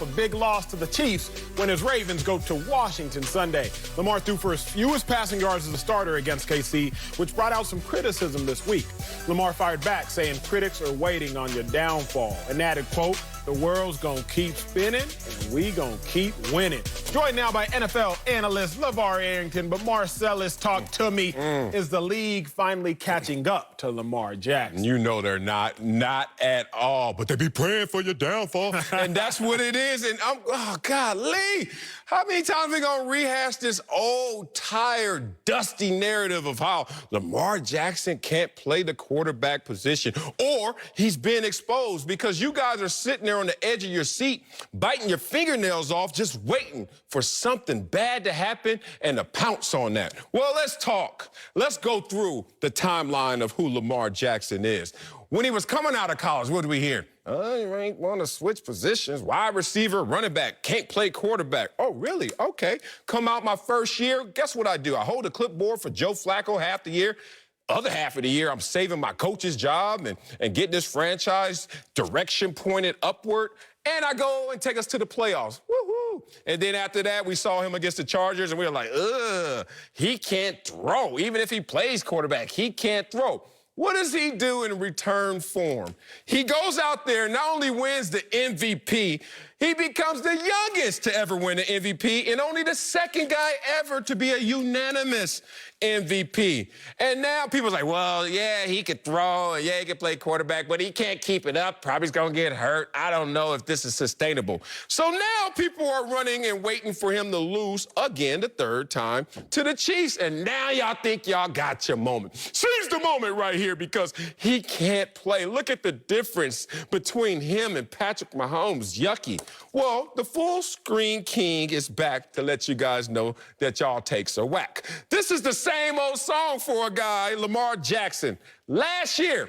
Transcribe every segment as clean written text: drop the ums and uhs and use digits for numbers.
A big loss to the Chiefs when his Ravens go to Washington Sunday. Lamar threw for his fewest passing yards as a starter against KC, which brought out some criticism this week. Lamar fired back, saying critics are waiting on your downfall, and added, quote, "The world's gonna keep spinning, and we gonna keep winning." Joined now by NFL analyst LaVar Arrington, but Marcellus, talk to me. Is the league finally catching up to Lamar Jackson? You know they're not at all, but they be praying for your downfall, and that's what it is. And oh, golly, how many times are we gonna rehash this old, tired, dusty narrative of how Lamar Jackson can't play the quarterback position, or he's been exposed? Because you guys are sitting there on the edge of your seat, biting your fingernails off, just waiting for something bad to happen and to pounce on that. Well, let's talk. Let's go through the timeline of who Lamar Jackson is. When he was coming out of college, what did we hear? You ain't want to switch positions. Wide receiver, running back, can't play quarterback. Oh, really? Okay. Come out my first year, guess what I do? I hold a clipboard for Joe Flacco half the year. Other half of the year, I'm saving my coach's job and getting this franchise direction pointed upward. And I go and take us to the playoffs. Woo-hoo. And then after that, we saw him against the Chargers, and we were like, ugh, he can't throw. Even if he plays quarterback, he can't throw. What does he do in return form? He goes out there, not only wins the MVP, he becomes the youngest to ever win an MVP and only the second guy ever to be a unanimous MVP. And now people's like, well, yeah, he could throw, and yeah, he could play quarterback, but he can't keep it up. Probably going to get hurt. I don't know if this is sustainable. So now people are running and waiting for him to lose again the third time to the Chiefs. And now y'all think y'all got your moment. Seize the moment right here because he can't play. Look at the difference between him and Patrick Mahomes. Yucky. Well, the full screen king is back to let you guys know that y'all takes are whack. This is the same old song for a guy, Lamar Jackson. Last year,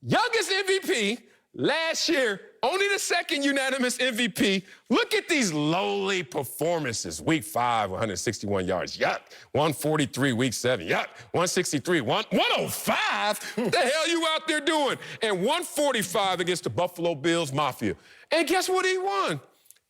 youngest MVP. Last year, only the second unanimous MVP. Look at these lowly performances. Week 5, 161 yards. Yuck. 143, week 7. Yuck. 163. 105? What the hell you out there doing? And 145 against the Buffalo Bills Mafia. And guess what he won?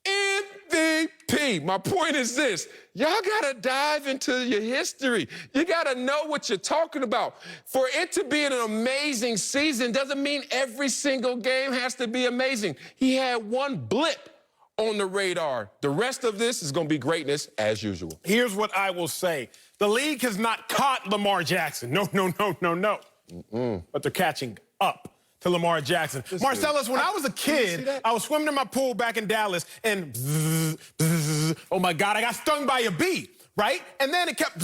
MVP. My point is this. Y'all got to dive into your history. You got to know what you're talking about. For it to be an amazing season doesn't mean every single game has to be amazing. He had one blip on the radar. The rest of this is going to be greatness as usual. Here's what I will say. The league has not caught Lamar Jackson. No. But they're catching up to Lamar Jackson. Marcellus, when I was a kid, I was swimming in my pool back in Dallas, and oh my God, I got stung by a bee, right? And then it kept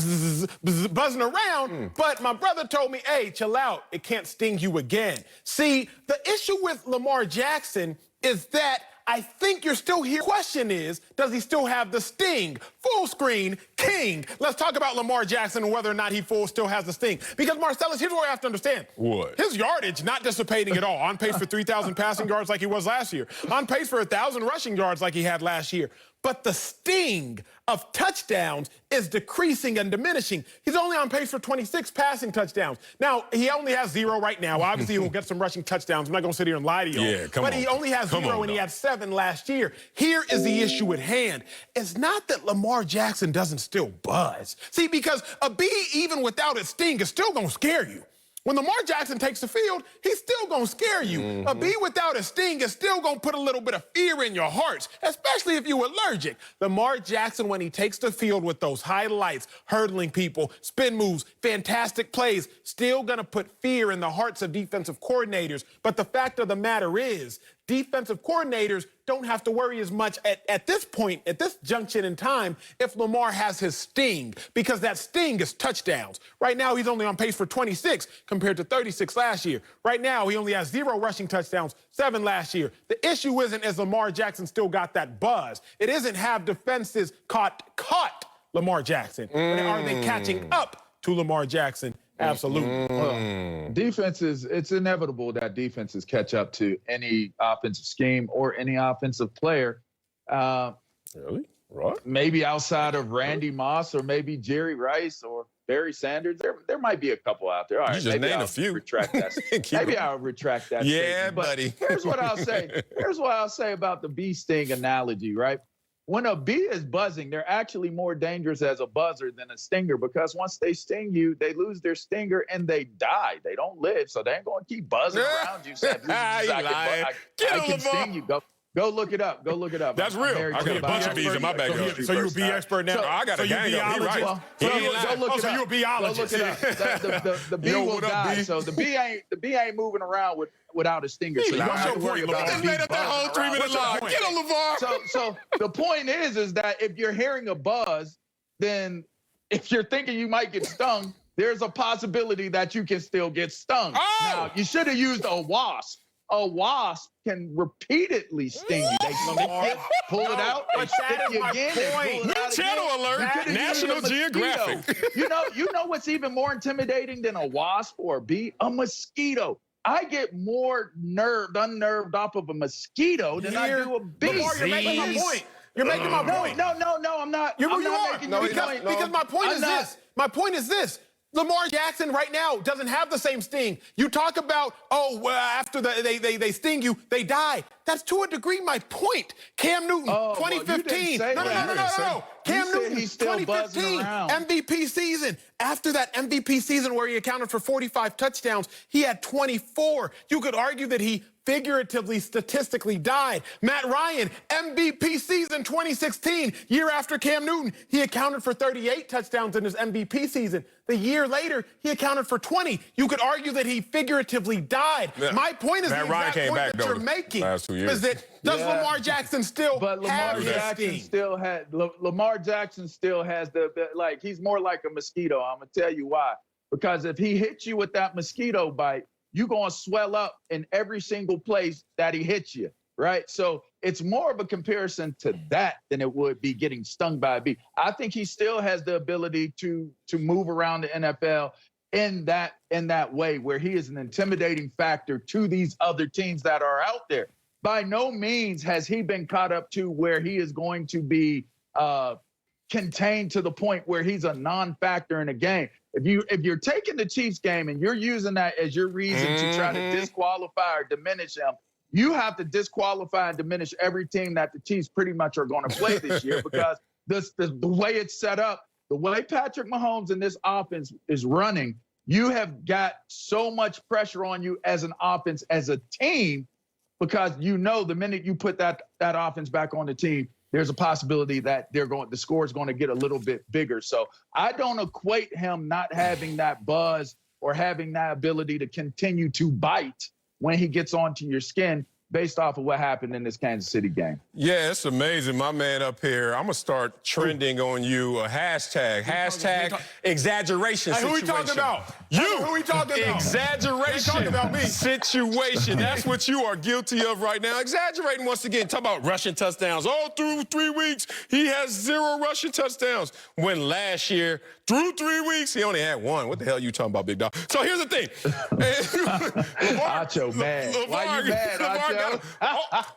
buzzing around, but my brother told me, hey, chill out, it can't sting you again. See, the issue with Lamar Jackson is that I think you're still here. Question is, does he still have the sting? Full screen king. Let's talk about Lamar Jackson and whether or not he still has the sting. Because, Marcellus, here's what I have to understand. What? His yardage not dissipating at all. On pace for 3,000 passing yards like he was last year. On pace for 1,000 rushing yards like he had last year. But the sting of touchdowns is decreasing and diminishing. He's only on pace for 26 passing touchdowns. Now, he only has 0 right now. Obviously, he'll get some rushing touchdowns. I'm not going to sit here and lie to you. Yeah, come on. But he only has 0, and he had 7 last year. Here is the issue at hand. It's not that Lamar Jackson doesn't still buzz. See, because a bee, even without its sting, is still going to scare you. When Lamar Jackson takes the field, he's still going to scare you. A bee without a sting is still going to put a little bit of fear in your hearts, especially if you're allergic. Lamar Jackson, when he takes the field with those highlights, hurdling people, spin moves, fantastic plays, still going to put fear in the hearts of defensive coordinators. But the fact of the matter is, defensive coordinators don't have to worry as much at this point, at this junction in time, if Lamar has his sting, because that sting is touchdowns. Right now, he's only on pace for 26 compared to 36 last year. Right now, he only has 0 rushing touchdowns, 7 last year. The issue isn't as Lamar Jackson still got that buzz. It isn't have defenses caught Lamar Jackson, but are they catching up to Lamar Jackson? Absolutely. Defenses, it's inevitable that defenses catch up to any offensive scheme or any offensive player. Really? Right? Maybe outside of Randy Moss or maybe Jerry Rice or Barry Sanders. There might be a couple out there. All right, you just maybe named I'll a few. Retract that. Maybe I'll retract that. Yeah, statement. buddy. Here's what I'll say. Here's what I'll say about the bee sting analogy, right? When a bee is buzzing, they're actually more dangerous as a buzzer than a stinger, because once they sting you, they lose their stinger and they die. They don't live, so they ain't going to keep buzzing around you. Saying, I can sting you. Go look it up. Go look it up. That's real. I got a bunch of bees in my backyard. So you a bee expert now? I got a gang of them. He right. Go look it up. So you a biologist? Go look it up. The bee will die. So the bee ain't moving around without a stinger. So you don't have to worry about it. They made up that whole 3-minute line. Get on, LaVar. So the point is that if you're hearing a buzz, then if you're thinking you might get stung, there's a possibility that you can still get stung. Oh! Now, you should have used a wasp. A wasp can repeatedly sting you. They stick you, pull it out, they stick you again, they pull it out Channel again. alert, National Geographic. You know what's even more intimidating than a wasp or a bee? A mosquito. I get more unnerved off of a mosquito than I do a bee. LaVar, you're making my point. You're making my point. No, I'm not. You I'm not are. making No, your point. because my point is this. My point is this. Lamar Jackson right now doesn't have the same sting. You talk about, after they sting you, they die. That's to a degree my point. Cam Newton, 2015. No. Cam Newton, 2015, MVP season. After that MVP season where he accounted for 45 touchdowns, he had 24. You could argue that he figuratively, statistically died. Matt Ryan, MVP season 2016. Year after Cam Newton, he accounted for 38 touchdowns in his MVP season. The year later, he accounted for 20. You could argue that he figuratively died. Yeah. My point is the exact point that you're making is that does Lamar Jackson still have Lamar Jackson still has he's more like a mosquito. I'm going to tell you why. Because if he hits you with that mosquito bite, you're going to swell up in every single place that he hits you, right? So it's more of a comparison to that than it would be getting stung by a bee. I think he still has the ability to move around the NFL in that way, where he is an intimidating factor to these other teams that are out there. By no means has he been caught up to where he is going to be contained to the point where he's a non-factor in a game. If you're taking the Chiefs game and you're using that as your reason to try to disqualify or diminish him, you have to disqualify and diminish every team that the Chiefs pretty much are going to play this year, because the way it's set up, the way Patrick Mahomes and this offense is running, you have got so much pressure on you as an offense, as a team, because you know the minute you put that offense back on the team, there's a possibility that the score is going to get a little bit bigger. So I don't equate him not having that buzz or having that ability to continue to bite when he gets onto your skin based off of what happened in this Kansas City game. Yeah, it's amazing. My man up here, I'm going to start trending on you a hashtag exaggeration situation. Who we talking about? You. Who we talking about? Exaggeration talking about me. situation. That's what you are guilty of right now. Exaggerating once again. Talk about rushing touchdowns. All through 3 weeks, he has 0 rushing touchdowns. When last year, through 3 weeks, he only had 1. What the hell are you talking about, big dog? So here's the thing. Acho, man. Why you mad, Acho?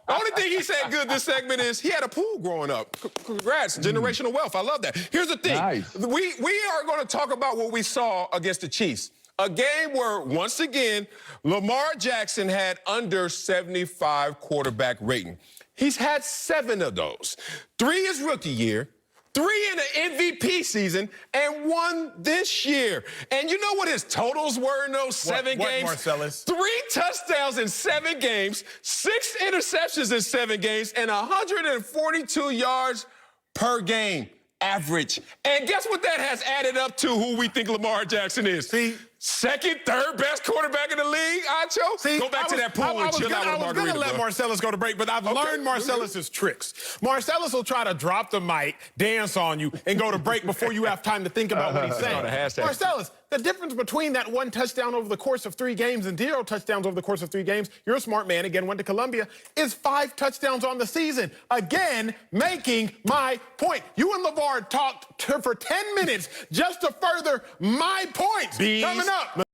The only thing he said good this segment is he had a pool growing up. Congrats, generational wealth. I love that. Here's the thing. Nice. We are going to talk about what we saw against the Chiefs. A game where, once again, Lamar Jackson had under 75 quarterback rating. He's had 7 of those. 3 his rookie year, 3 in the MVP season, and 1 this year. And you know what his totals were in those 7 games? Marcellus? 3 touchdowns in 7 games, 6 interceptions in 7 games, and 142 yards per game average. And guess what that has added up to, who we think Lamar Jackson is? See? Second, third best quarterback in the league, Acho? See, go back to that pool and chill out with a margarita. I was going to let Marcellus go to break, but I've learned Marcellus's tricks. Marcellus will try to drop the mic, dance on you, and go to break before you have time to think about what he's saying. Marcellus, the difference between that 1 touchdown over the course of 3 games and 0 touchdowns over the course of 3 games, you're a smart man, again, went to Columbia, is 5 touchdowns on the season. Again, making my point. You and LaVar talked for 10 minutes just to further my point. Coming up.